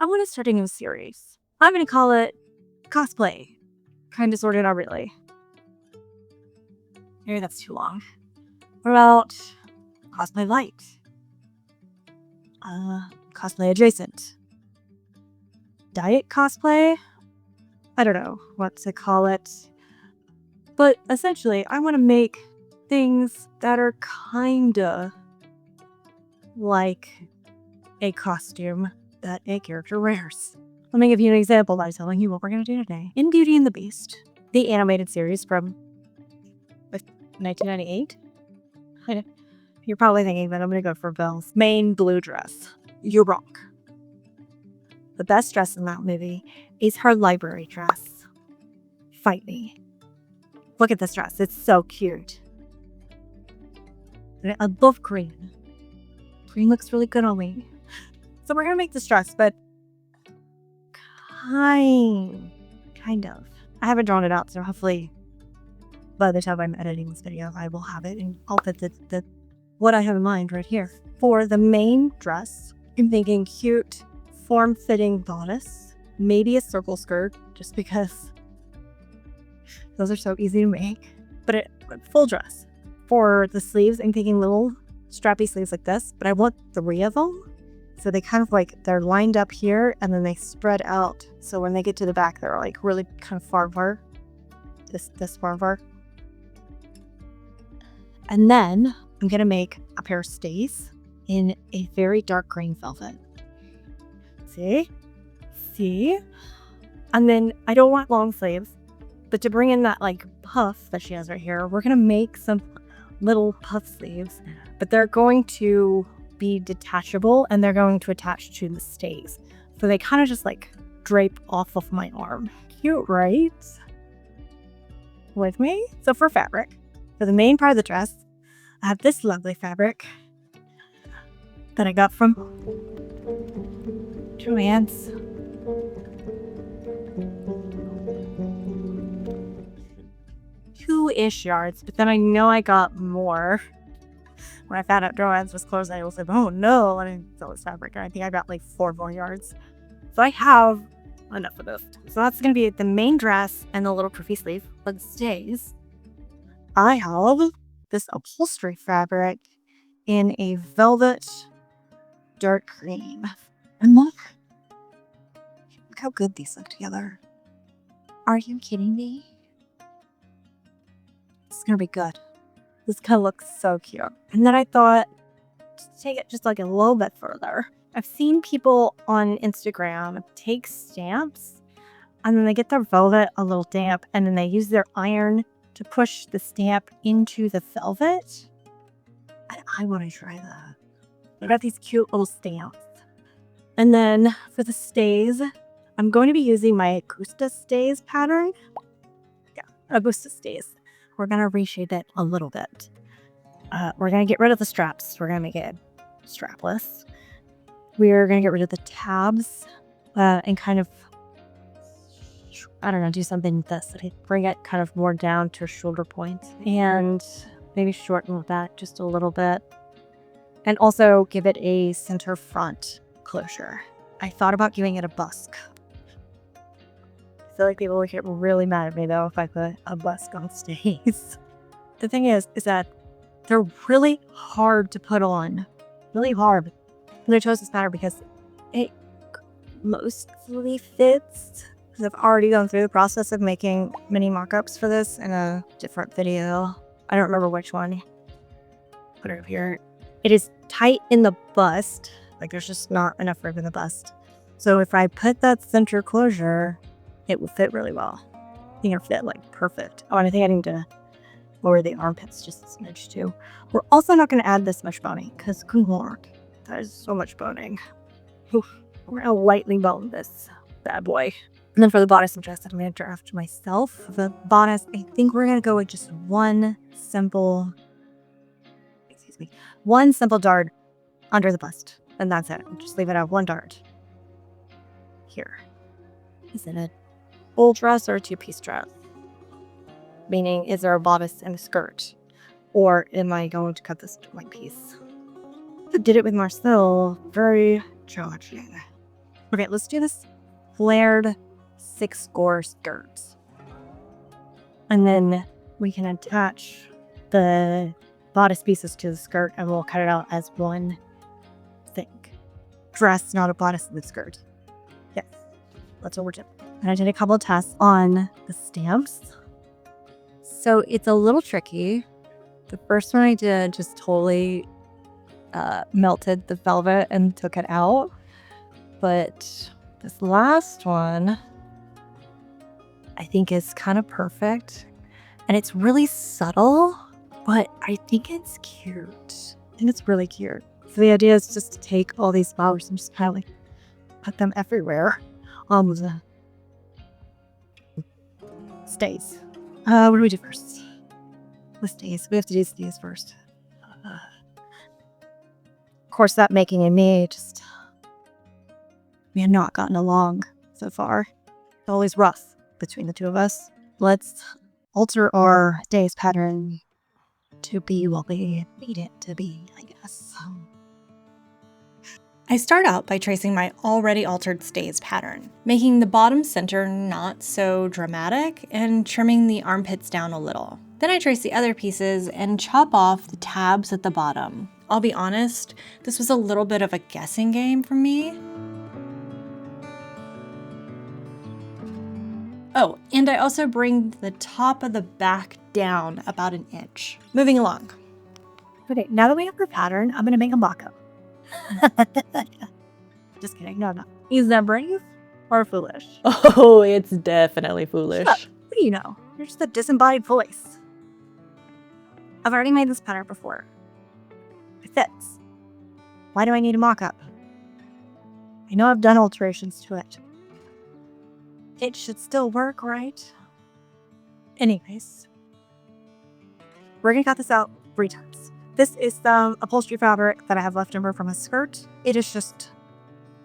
I want to start a new series. I'm going to call it Cosplay. Kind of, sort of, not really. Maybe that's too long. What about Cosplay Light? Cosplay Adjacent. Diet Cosplay? I don't know what to call it. But essentially, I want to make things that are kinda like a costume that a character wears. Let me give you an example by telling you what we're going to do today. In Beauty and the Beast, the animated series from 1998. You're probably thinking that I'm going to go for Belle's main blue dress. You're wrong. The best dress in that movie is her library dress. Fight me. Look at this dress. It's so cute. I love green. Green looks really good on me. So we're going to make this dress, but kind of. I haven't drawn it out, so hopefully by the time I'm editing this video, I will have it, and I'll put the what I have in mind right here. For the main dress, I'm thinking cute, form-fitting bodice, maybe a circle skirt, just because those are so easy to make, but full dress. For the sleeves, I'm thinking little strappy sleeves like this, but I want 3 of them. So they kind of like, they're lined up here and then they spread out. So when they get to the back, they're like really kind of far apart. This far apart. And then I'm going to make a pair of stays in a very dark green velvet. See? And then I don't want long sleeves, but to bring in that like puff that she has right here, we're going to make some little puff sleeves, but they're going to be detachable and they're going to attach to the stays. So they kind of just like drape off of my arm. Cute, right? With me? So for fabric, for the main part of the dress, I have this lovely fabric that I got from Joann's. 2-ish yards, but then I know I got more. When I found out Joann's was closed, I was like, oh no, I didn't sell this fabric. And I think I got like 4 more yards. So I have enough of this. So that's going to be the main dress and the little puffy sleeve. But the stays, I have this upholstery fabric in a velvet dark green. And look how good these look together. Are you kidding me? It's going to be good. This kind of looks so cute. And then I thought, to take it just like a little bit further, I've seen people on Instagram take stamps and then they get their velvet a little damp and then they use their iron to push the stamp into the velvet. And I want to try that. I got these cute little stamps. And then for the stays, I'm going to be using my Augusta Stays pattern. Yeah, Augusta Stays. We're going to reshade it a little bit. We're going to get rid of the straps. We're going to make it strapless. We're going to get rid of the tabs and kind of, I don't know, do something with this. Bring it kind of more down to shoulder point and maybe shorten that just a little bit. And also give it a center front closure. I thought about giving it a busk. I feel like people would get really mad at me though if I put a busk on stays. The thing is that they're really hard to put on. Really hard. And I chose this pattern because it mostly fits. Because I've already gone through the process of making mini mock-ups for this in a different video. I don't remember which one. Put it up here. It is tight in the bust. Like there's just not enough room in the bust. So if I put that center closure, it will fit really well. I think it'll fit like perfect. Oh, and I think I need to lower the armpits just a smidge too. We're also not going to add this much boning because good lord, that is so much boning. Oof. We're going to lightly bone this bad boy. And then for the bodice and dress, I'm going to draft myself. For the bodice, I think we're going to go with just one simple dart under the bust. And that's it. Just leave it at 1 dart. Here. Is it a full dress or a 2-piece dress? Meaning, is there a bodice and a skirt? Or am I going to cut this to 1 piece? I did it with Marcel. Very challenging. Okay, let's do this flared 6-score skirt. And then we can attach the bodice pieces to the skirt and we'll cut it out as one thing. Dress, not a bodice and the skirt. Yes, that's what we're doing. And I did a couple of tests on the stamps. So it's a little tricky. The first one I did just totally melted the velvet and took it out. But this last one, I think is kind of perfect. And it's really subtle, but I think it's cute. I think it's really cute. So the idea is just to take all these flowers and just kind of like put them everywhere. Stays. What do we do first? The stays. We have to do stays first. Of course, that making and me just, we have not gotten along so far. It's always rough between the two of us. Let's alter our stays pattern to be what we need it to be, I guess. I start out by tracing my already altered stays pattern, making the bottom center not so dramatic and trimming the armpits down a little. Then I trace the other pieces and chop off the tabs at the bottom. I'll be honest, this was a little bit of a guessing game for me. Oh, and I also bring the top of the back down about an inch. Moving along. Okay, now that we have our pattern, I'm going to make a mock-up. Just kidding. No. Is that brave or foolish? Oh, it's definitely foolish. What do you know? You're just a disembodied voice. I've already made this pattern before. It fits. Why do I need a mock-up? I know I've done alterations to it. It should still work, right? Anyways, we're gonna cut this out 3 times. This is the upholstery fabric that I have left over from a skirt. It is just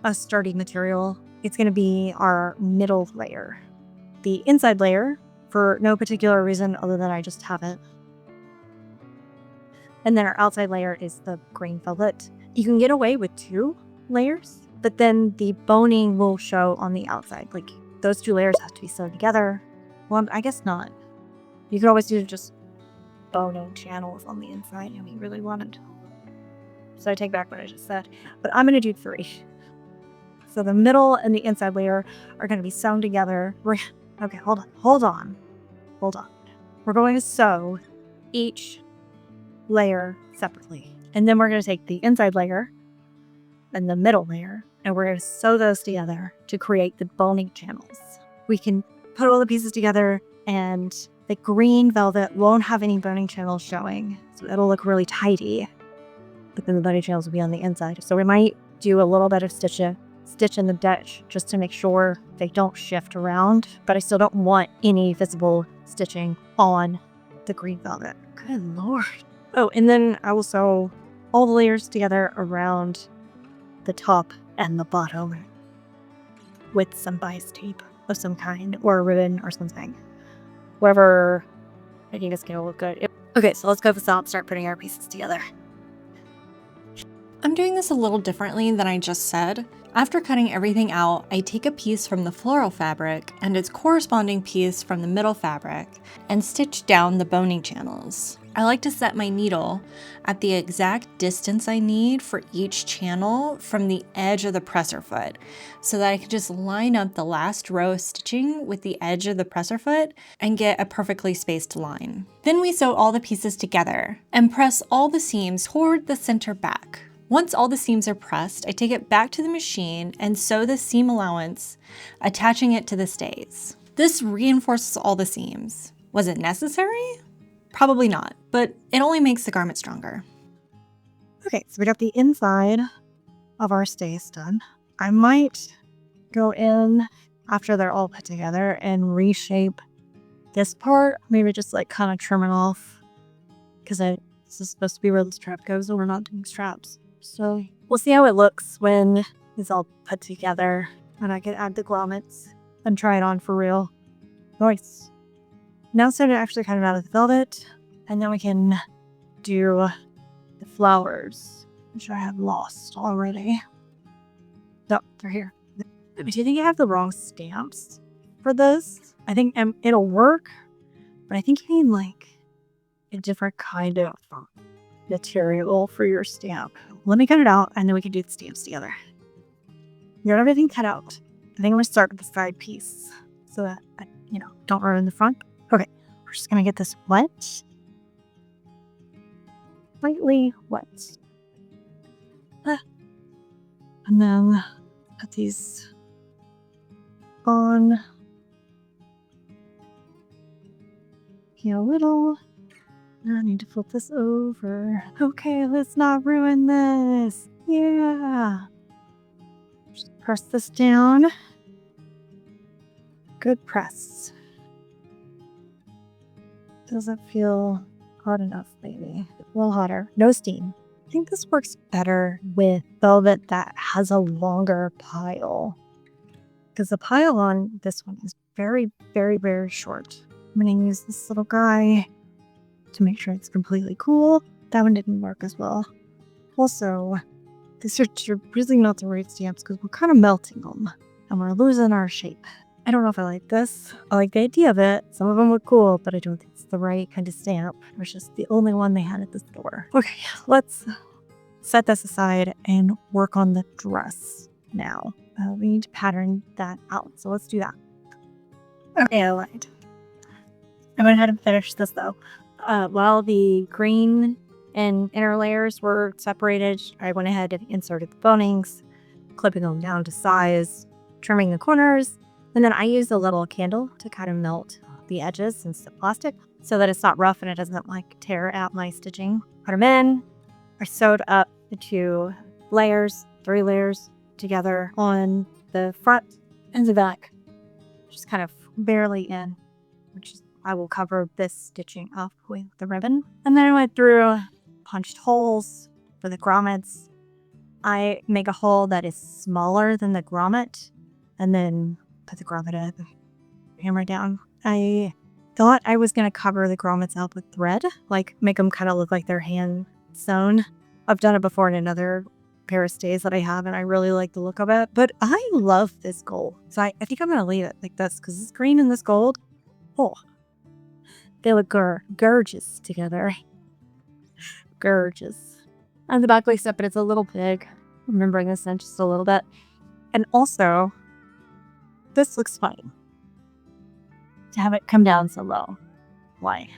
a sturdy material. It's gonna be our middle layer. The inside layer, for no particular reason other than I just have it. And then our outside layer is the green velvet. You can get away with 2 layers, but then the boning will show on the outside. Like, those 2 layers have to be sewn together. Well, I guess not. You could always do just boning channels on the inside if you really wanted. So I take back what I just said. But I'm going to do 3. So the middle and the inside layer are going to be sewn together. Okay, hold on. We're going to sew each layer separately. And then we're going to take the inside layer and the middle layer, and we're going to sew those together to create the boning channels. We can put all the pieces together, and the green velvet won't have any boning channels showing, so it'll look really tidy. But then the boning channels will be on the inside. So we might do a little bit of stitch in the ditch just to make sure they don't shift around, but I still don't want any visible stitching on the green velvet. Good Lord. Oh, and then I will sew all the layers together around the top and the bottom with some bias tape of some kind, or a ribbon or something. Whatever I think is gonna look good. Okay, so let's go this out and start putting our pieces together. I'm doing this a little differently than I just said. After cutting everything out, I take a piece from the floral fabric and its corresponding piece from the middle fabric and stitch down the boning channels. I like to set my needle at the exact distance I need for each channel from the edge of the presser foot so that I can just line up the last row of stitching with the edge of the presser foot and get a perfectly spaced line. Then we sew all the pieces together and press all the seams toward the center back. Once all the seams are pressed, I take it back to the machine and sew the seam allowance, attaching it to the stays. This reinforces all the seams. Was it necessary? Probably not, but it only makes the garment stronger. Okay, so we got the inside of our stays done. I might go in after they're all put together and reshape this part. Maybe just like kind of trim it off, because this is supposed to be where the strap goes and we're not doing straps. So we'll see how it looks when it's all put together and I can add the grommets and try it on for real. Nice. Now it's time to actually cut it out of the velvet, and then we can do the flowers, which I have lost already. No, they're here. Do you think I have the wrong stamps for this? I think it'll work, but I think you need like a different kind of material for your stamp. Let me cut it out and then we can do the stamps together. You got everything cut out. I think I'm gonna start with the side piece so that I, don't ruin the front. Okay, we're just gonna get this wet. Slightly wet. And then put these on here a little. I need to flip this over. Okay, let's not ruin this. Yeah. Just press this down. Good press. Doesn't feel hot enough, maybe. A little hotter. No steam. I think this works better with velvet that has a longer pile. Because the pile on this one is very, very, very short. I'm going to use this little guy to make sure it's completely cool. That one didn't work as well. Also, these are really not the right stamps because we're kind of melting them. And we're losing our shape. I don't know if I like this. I like the idea of it. Some of them look cool, but I don't think it's the right kind of stamp. It was just the only one they had at the store. Okay, let's set this aside and work on the dress now. We need to pattern that out, so let's do that. Okay, I lied. I went ahead and finished this though. While the green and inner layers were separated, I went ahead and inserted the bonings, clipping them down to size, trimming the corners, and then I used a little candle to kind of melt the edges since the plastic so that it's not rough and it doesn't like tear at my stitching. Put them in. I sewed up the 2 layers, 3 layers together on the front and the back, just kind of barely in, which is I will cover this stitching up with the ribbon. And then I went through, punched holes for the grommets. I make a hole that is smaller than the grommet and then put the grommet in, hammer down. I thought I was going to cover the grommets up with thread, like make them kind of look like they're hand sewn. I've done it before in another pair of stays that I have, and I really like the look of it. But I love this gold. So I think I'm going to leave it like this because this green and this gold, oh, they look gorgeous together. Gorgeous. And the back lace up, but it's a little big. I'm going to bring this in just a little bit. And also, this looks fine. To have it come down so low. Why?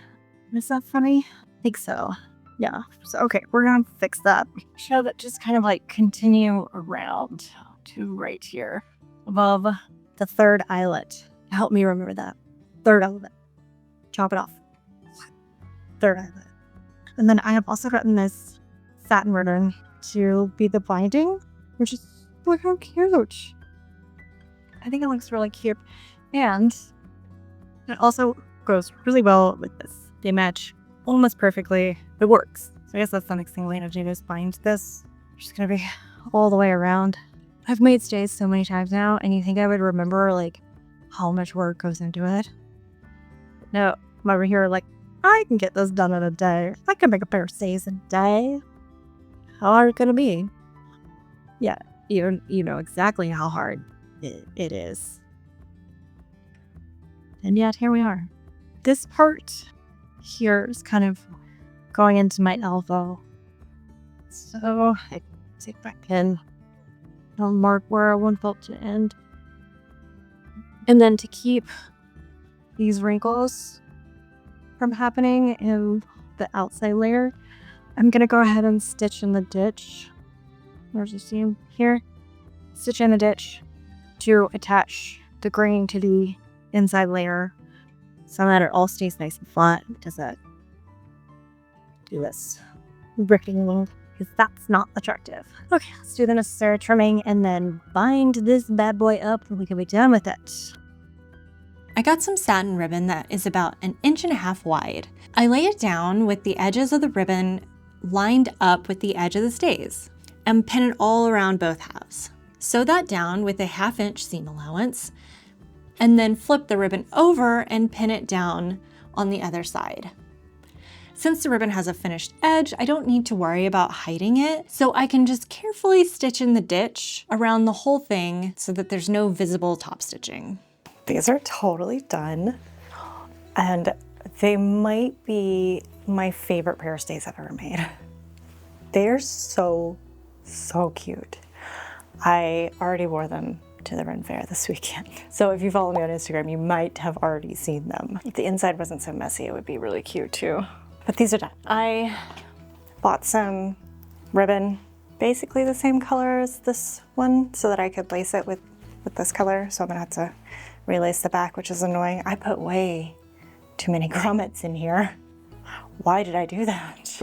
Is that funny? I think so. Yeah. So, okay, we're going to fix that. Show that just kind of like continue around to right here above the 3rd eyelet. Help me remember that. 3rd eyelet. Chop it off. 3rd eyelet. And then I have also gotten this satin ribbon to be the binding, which is look how cute. I think it looks really cute. And it also goes really well with this. They match almost perfectly. It works. So I guess that's the next thing we need to do is bind this. It's just gonna be all the way around. I've made stays so many times now, and you think I would remember like how much work goes into it? No, I'm over here like, I can get this done in a day. I can make a pair of stays in a day. How hard could it be? Yeah, you know exactly how hard it is. And yet, here we are. This part here is kind of going into my elbow. So I take my pin. I'll mark where I want it to end. And then to keep these wrinkles from happening in the outside layer, I'm going to go ahead and stitch in the ditch. There's a seam here. Stitch in the ditch to attach the green to the inside layer so that it all stays nice and flat. It doesn't do this ripping look because that's not attractive. Okay, let's do the necessary trimming and then bind this bad boy up and we can be done with it. I got some satin ribbon that is about 1.5 inches wide. I lay it down with the edges of the ribbon lined up with the edge of the stays and pin it all around both halves. Sew that down with a 1/2 inch seam allowance and then flip the ribbon over and pin it down on the other side. Since the ribbon has a finished edge, I don't need to worry about hiding it, so I can just carefully stitch in the ditch around the whole thing so that there's no visible top stitching. These are totally done, and they might be my favorite pair of stays I've ever made. They're so cute. I already wore them to the Ren Fair this weekend. So if you follow me on Instagram, you might have already seen them. If the inside wasn't so messy, it would be really cute too. But these are done. I bought some ribbon, basically the same color as this one, so that I could lace it with this color. So I'm gonna have to relace the back, which is annoying. I put way too many grommets in here. Why did I do that?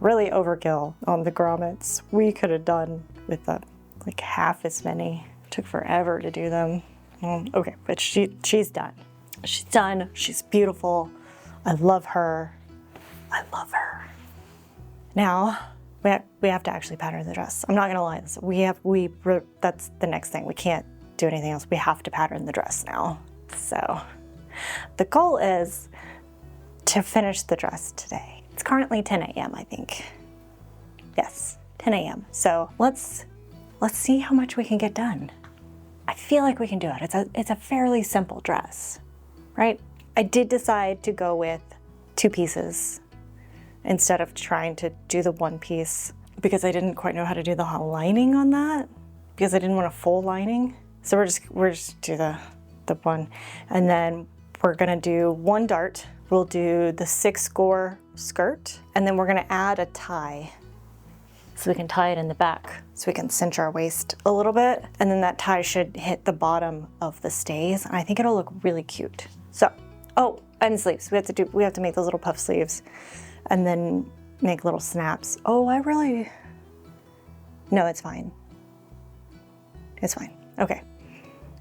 Really overkill on the grommets. We could have done with like half as many. It took forever to do them. Okay, but she's done. She's done. She's beautiful. I love her. I love her. Now we have to actually pattern the dress. I'm not gonna lie. That's the next thing. We can't do anything else. We have to pattern the dress now. So the goal is to finish the dress today. It's currently 10 a.m. I think. Yes, 10 a.m. So let's see how much we can get done. I feel like we can do it. It's a fairly simple dress, right? I did decide to go with 2 pieces instead of trying to do the 1 piece because I didn't quite know how to do the lining on that because I didn't want a full lining. So we're just do the one, and then we're gonna do 1 dart. We'll do the 6-score skirt, and then we're gonna add a tie so we can tie it in the back so we can cinch our waist a little bit, and then that tie should hit the bottom of the stays, and I think it'll look really cute. So, oh, and sleeves. We have to make those little puff sleeves and then make little snaps. Oh, no, it's fine. It's fine. Okay.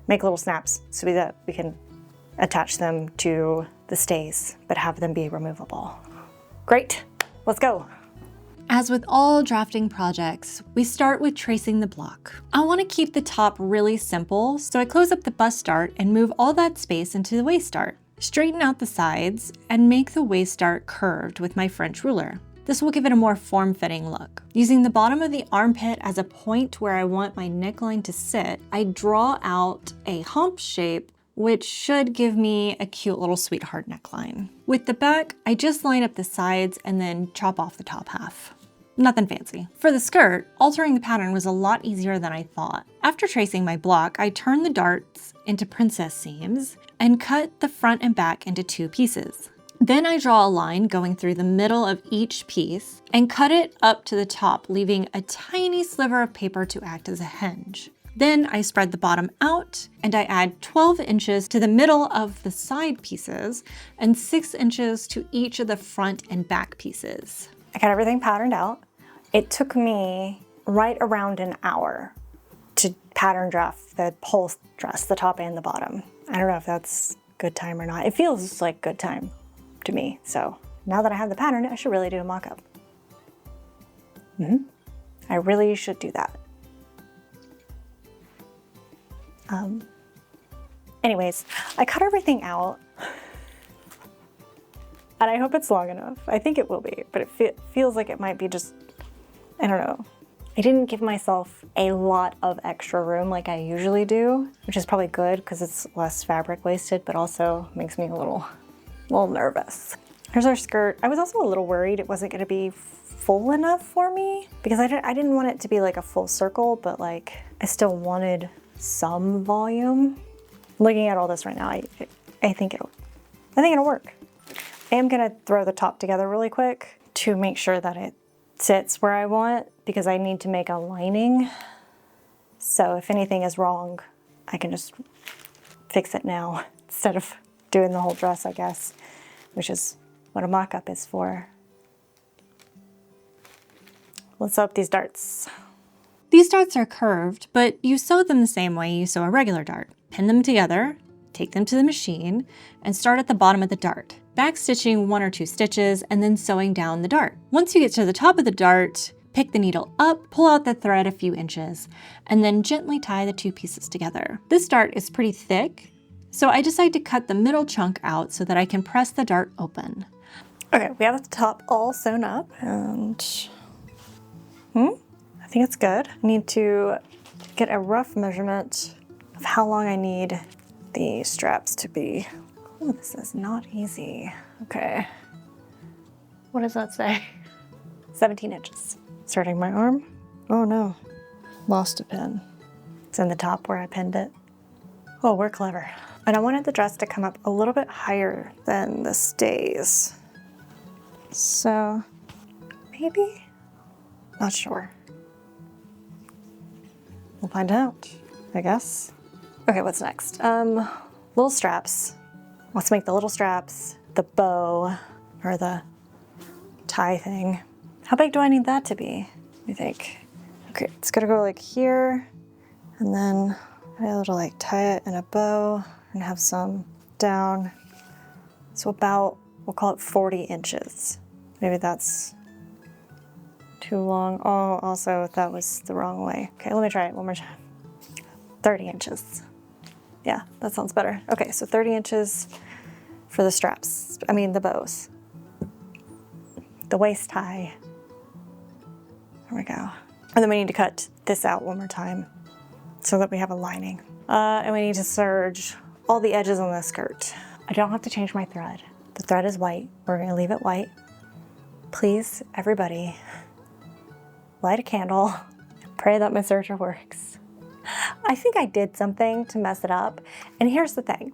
Make little snaps so that we can attach them to the stays, but have them be removable. Great, let's go. As with all drafting projects, we start with tracing the block. I want to keep the top really simple, so I close up the bust dart and move all that space into the waist dart. Straighten out the sides and make the waist dart curved with my French ruler. This will give it a more form-fitting look. Using the bottom of the armpit as a point where I want my neckline to sit, I draw out a hump shape which should give me a cute little sweetheart neckline. With the back, I just line up the sides and then chop off the top half. Nothing fancy. For the skirt, altering the pattern was a lot easier than I thought. After tracing my block, I turned the darts into princess seams and cut the front and back into 2 pieces. Then I draw a line going through the middle of each piece and cut it up to the top, leaving a tiny sliver of paper to act as a hinge. Then I spread the bottom out and I add 12 inches to the middle of the side pieces and 6 inches to each of the front and back pieces. I got everything patterned out. It took me right around an hour to pattern draft the whole dress, the top and the bottom. I don't know if that's good time or not. It feels like good time to me. So now that I have the pattern, I should really do a mock-up. I really should do that. Anyways, I cut everything out and I hope it's long enough. I think it will be, but it feels like it might be just, I don't know. I didn't give myself a lot of extra room like I usually do, which is probably good because it's less fabric wasted, but also makes me a little nervous. Here's our skirt. I was also a little worried it wasn't gonna be full enough for me because I didn't want it to be like a full circle, but like I still wanted some volume. Looking at all this right now, I think it'll work. I am gonna throw the top together really quick to make sure that it sits where I want because I need to make a lining. So if anything is wrong, I can just fix it now instead of doing the whole dress, I guess, which is what a mock-up is for. Let's sew up these darts. These darts are curved, but you sew them the same way you sew a regular dart. Pin them together, take them to the machine, and start at the bottom of the dart, backstitching 1 or 2 stitches and then sewing down the dart. Once you get to the top of the dart, pick the needle up, pull out the thread a few inches, and then gently tie the 2 pieces together. This dart is pretty thick, so I decide to cut the middle chunk out so that I can press the dart open. Okay, we have the top all sewn up and I think it's good. I need to get a rough measurement of how long I need the straps to be. Oh, this is not easy. Okay. What does that say? 17 inches. Starting my arm. Oh no, lost a pin. It's in the top where I pinned it. Oh, we're clever. And I wanted the dress to come up a little bit higher than the stays. So maybe? Not sure. We'll find out, I guess. Okay, what's next? Little straps. Let's make the little straps, the bow, or the tie thing. How big do I need that to be, you think? Okay, it's gonna go like here, and then I'll be able to like tie it in a bow and have some down. So about, we'll call it 40 inches. Maybe that's too long. Oh, also that was the wrong way. Okay, let me try it one more time. 30 inches. Yeah, that sounds better. Okay, so 30 inches for the straps. I mean the bows. The waist tie. There we go. And then we need to cut this out one more time so that we have a lining. And we need to serge all the edges on the skirt. I don't have to change my thread. The thread is white. We're gonna leave it white. Please, everybody, light a candle. Pray that my serger works. I think I did something to mess it up. And here's the thing.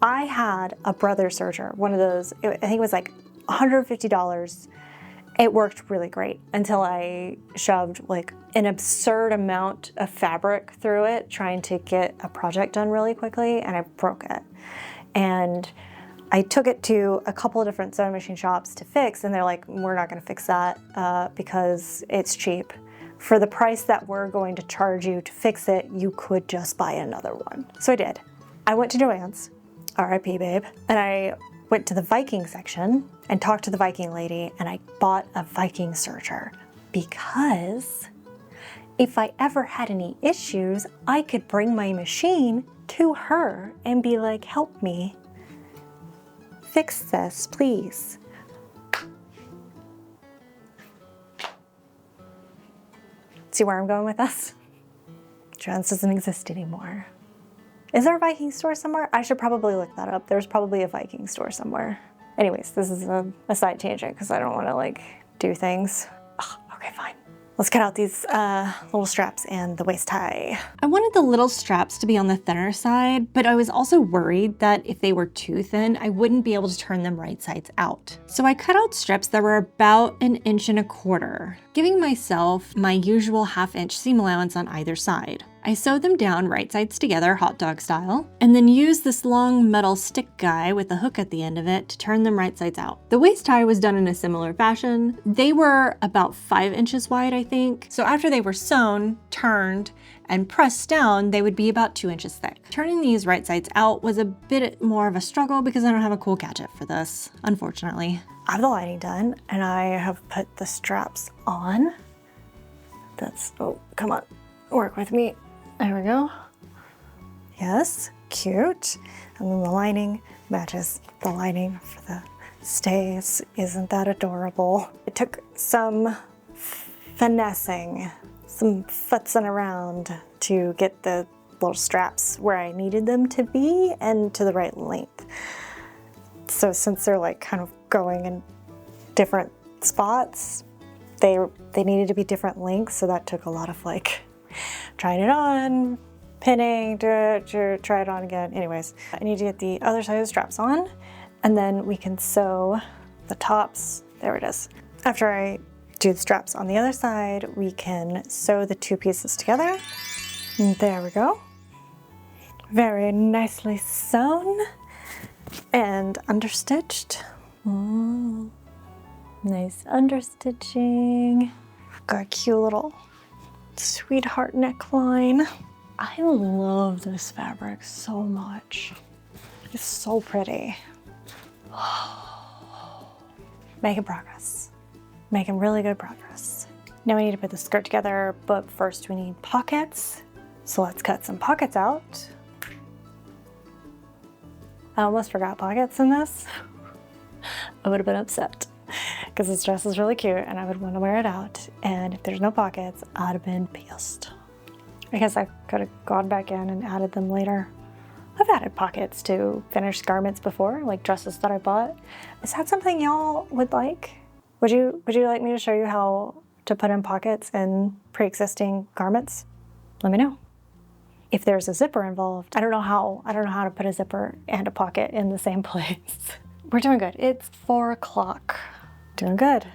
I had a brother serger, one of those, I think it was like $150. It worked really great until I shoved like an absurd amount of fabric through it trying to get a project done really quickly, and I broke it. And I took it to a couple of different sewing machine shops to fix, and they're like, we're not gonna fix that because it's cheap. For the price that we're going to charge you to fix it, you could just buy another one. So I did. I went to Joann's, RIP babe, and I went to the Viking section and talked to the Viking lady, and I bought a Viking serger because if I ever had any issues, I could bring my machine to her and be like, help me fix this, please. See where I'm going with this? Joann's doesn't exist anymore. Is there a Viking store somewhere? I should probably look that up. There's probably a Viking store somewhere. Anyways, this is a side tangent because I don't want to like do things. Oh, okay, fine. Let's cut out these little straps and the waist tie. I wanted the little straps to be on the thinner side, but I was also worried that if they were too thin, I wouldn't be able to turn them right sides out. So I cut out strips that were about 1.25 inches, giving myself my usual 1/2 inch seam allowance on either side. I sewed them down right sides together, hot dog style, and then used this long metal stick guy with a hook at the end of it to turn them right sides out. The waist tie was done in a similar fashion. They were about 5 inches wide, I think. So after they were sewn, turned, and pressed down, they would be about 2 inches thick. Turning these right sides out was a bit more of a struggle because I don't have a cool gadget for this, unfortunately. I have the lining done, and I have put the straps on. That's, oh, come on, work with me. There we go. Yes, cute. And then the lining matches the lining for the stays. Isn't that adorable? It took some finessing, some futzing around to get the little straps where I needed them to be and to the right length. So since they're like kind of going in different spots, they needed to be different lengths, so that took a lot of like trying it on, pinning, try it on again. Anyways, I need to get the other side of the straps on, and then we can sew the tops. There it is. After I do the straps on the other side, we can sew the two pieces together. And there we go. Very nicely sewn and understitched. Nice understitching. Got a cute little sweetheart neckline. I love this fabric so much. It's so pretty. Making progress. Making really good progress. Now we need to put the skirt together, but first we need pockets. So let's cut some pockets out. I almost forgot pockets in this. I would have been upset because this dress is really cute and I would want to wear it out. And if there's no pockets, I'd have been pissed. I guess I could have gone back in and added them later. I've added pockets to finished garments before, like dresses that I bought. Is that something y'all would like? Would you like me to show you how to put in pockets in pre-existing garments? Let me know. If there's a zipper involved, I don't know how to put a zipper and a pocket in the same place. We're doing good. It's 4 o'clock. Doing good.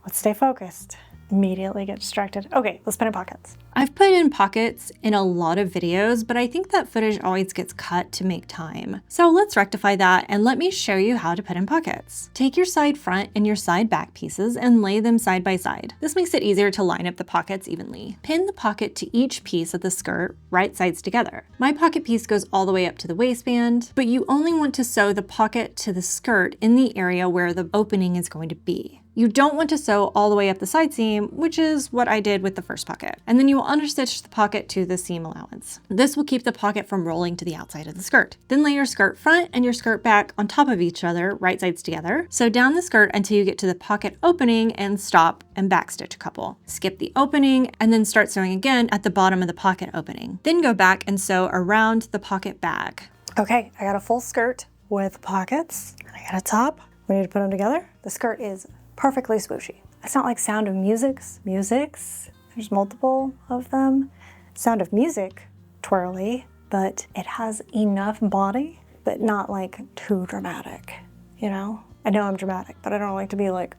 Let's stay focused. Immediately get distracted. Okay, let's put in pockets. I've put in pockets in a lot of videos, but I think that footage always gets cut to make time. So let's rectify that and let me show you how to put in pockets. Take your side front and your side back pieces and lay them side by side. This makes it easier to line up the pockets evenly. Pin the pocket to each piece of the skirt, right sides together. My pocket piece goes all the way up to the waistband, but you only want to sew the pocket to the skirt in the area where the opening is going to be. You don't want to sew all the way up the side seam, which is what I did with the first pocket. And then you will understitch the pocket to the seam allowance. This will keep the pocket from rolling to the outside of the skirt. Then lay your skirt front and your skirt back on top of each other, right sides together. Sew down the skirt until you get to the pocket opening and stop and backstitch a couple. Skip the opening and then start sewing again at the bottom of the pocket opening. Then go back and sew around the pocket bag. Okay, I got a full skirt with pockets. I got a top. We need to put them together. The skirt is perfectly swooshy. It's not like Sound of Music's. There's multiple of them. Sound of Music, twirly, but it has enough body, but not like too dramatic, you know? I know I'm dramatic, but I don't like to be like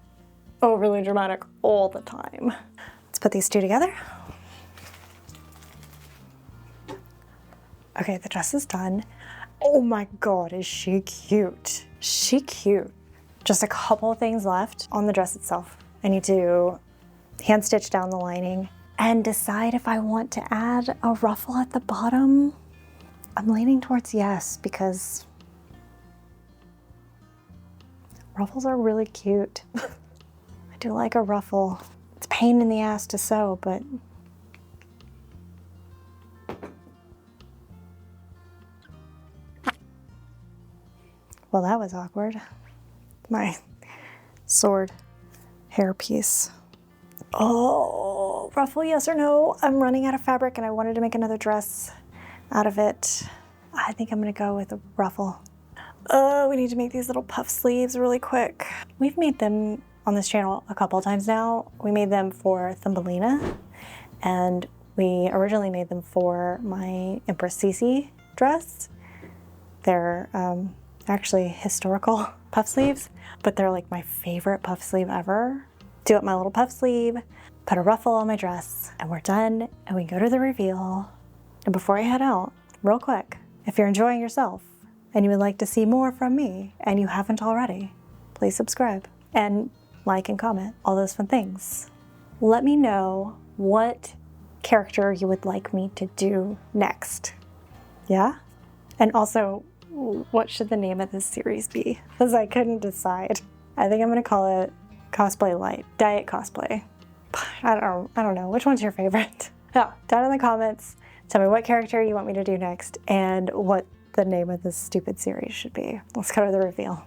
overly dramatic all the time. Let's put these two together. Okay, the dress is done. Oh my God, is she cute? She cute. Just a couple of things left on the dress itself. I need to hand stitch down the lining and decide if I want to add a ruffle at the bottom. I'm leaning towards yes because ruffles are really cute. I do like a ruffle. It's a pain in the ass to sew, but well, that was awkward. My sword hairpiece. Oh, ruffle, yes or no? I'm running out of fabric and I wanted to make another dress out of it. I think I'm gonna go with a ruffle. Oh, we need to make these little puff sleeves really quick. We've made them on this channel a couple times now. We made them for Thumbelina and we originally made them for my Empress Sisi dress. They're actually historical puff sleeves, but they're like my favorite puff sleeve ever. Do up my little puff sleeve, put a ruffle on my dress, and we're done, and we go to the reveal. And before I head out, real quick, if you're enjoying yourself and you would like to see more from me and you haven't already, please subscribe and like and comment, all those fun things. Let me know what character you would like me to do next. Yeah? And also, what should the name of this series be? Because I couldn't decide. I think I'm gonna call it Cosplay Light, Diet Cosplay. I don't know. Which one's your favorite? Yeah, down in the comments, tell me what character you want me to do next and what the name of this stupid series should be. Let's go to the reveal.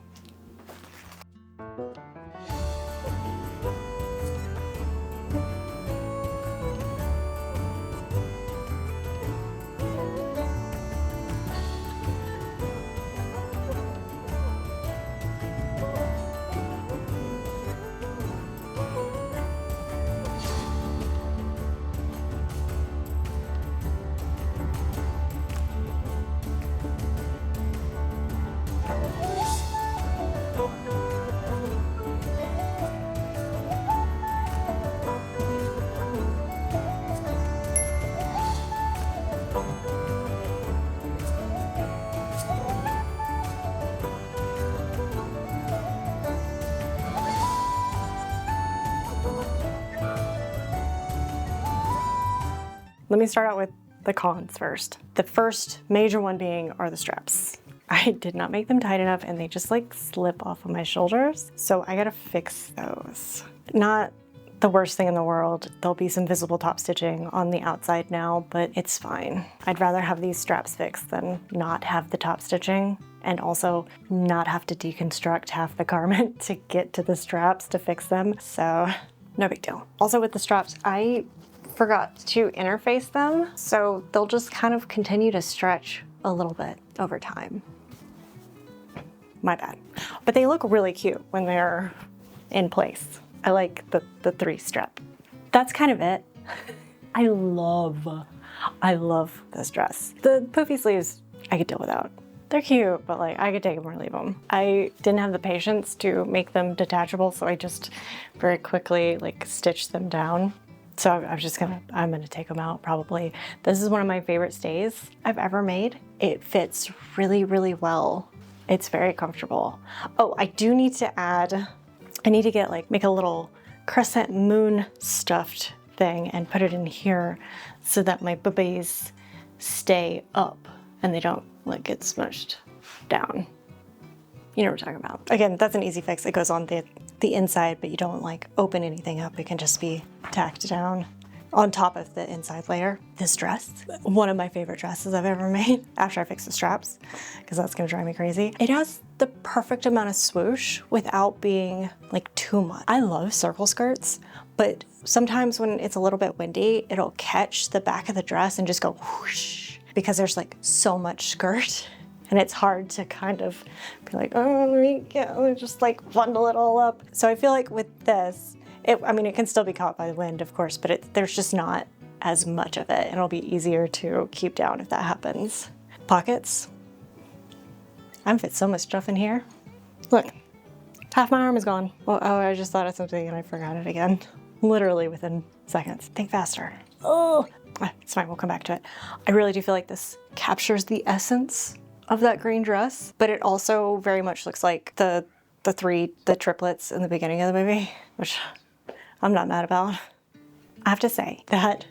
Let me start out with the cons first. The first major one being are the straps. I did not make them tight enough and they just like slip off of my shoulders. So I gotta fix those. Not the worst thing in the world. There'll be some visible top stitching on the outside now, but it's fine. I'd rather have these straps fixed than not have the top stitching. and also not have to deconstruct half the garment to get to the straps to fix them. So no big deal. Also with the straps, I forgot to interface them, so they'll just kind of continue to stretch a little bit over time. My bad. But they look really cute when they're in place. I like the 3-strap. That's kind of it. I love this dress. The poofy sleeves I could deal without. They're cute, but like I could take them or leave them. I didn't have the patience to make them detachable, so I just very quickly like stitched them down. So I'm gonna take them out probably. This is one of my favorite stays I've ever made. It fits really, really well. It's very comfortable. Oh, I do need to add, I need to get make a little crescent moon stuffed thing and put it in here so that my boobies stay up and they don't get smushed down. You know what I'm talking about. Again, that's an easy fix. It goes on the inside, but you don't open anything up. It can just be tacked down on top of the inside layer. This dress, one of my favorite dresses I've ever made after I fix the straps, because that's gonna drive me crazy. It has the perfect amount of swoosh without being too much. I love circle skirts, but sometimes when it's a little bit windy, it'll catch the back of the dress and just go whoosh, because there's so much skirt. And it's hard to kind of be oh, let me just bundle it all up. So I feel like with this, it can still be caught by the wind, of course, but there's just not as much of it, and it'll be easier to keep down if that happens. Pockets. I fit so much stuff in here. Look, half my arm is gone. Well, oh, I just thought of something and I forgot it again. Literally within seconds. Think faster. Oh, it's fine, we'll come back to it. I really do feel like this captures the essence of that green dress, but it also very much looks like the triplets in the beginning of the movie, which I'm not mad about. I have to say that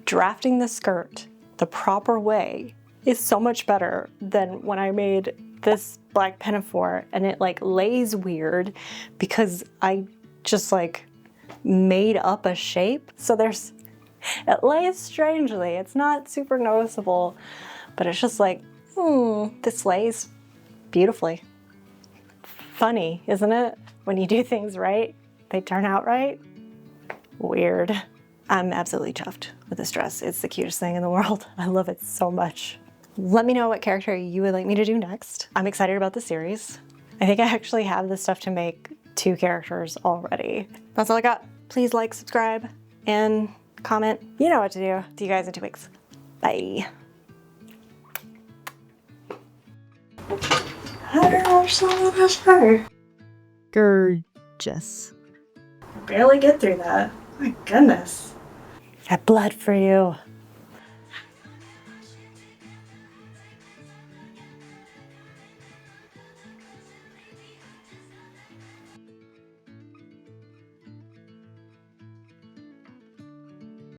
drafting the skirt the proper way is so much better than when I made this black pinafore and it lays weird because I just made up a shape. So it lays strangely. It's not super noticeable, but it's just this lays beautifully. Funny, isn't it? When you do things right, they turn out right. Weird. I'm absolutely chuffed with this dress. It's the cutest thing in the world. I love it so much. Let me know what character you would like me to do next. I'm excited about the series. I think I actually have the stuff to make 2 characters already. That's all I got. Please subscribe, and comment. You know what to do. See you guys in 2 weeks. Bye. Gorgeous. Barely get through that. My goodness. I have blood for you.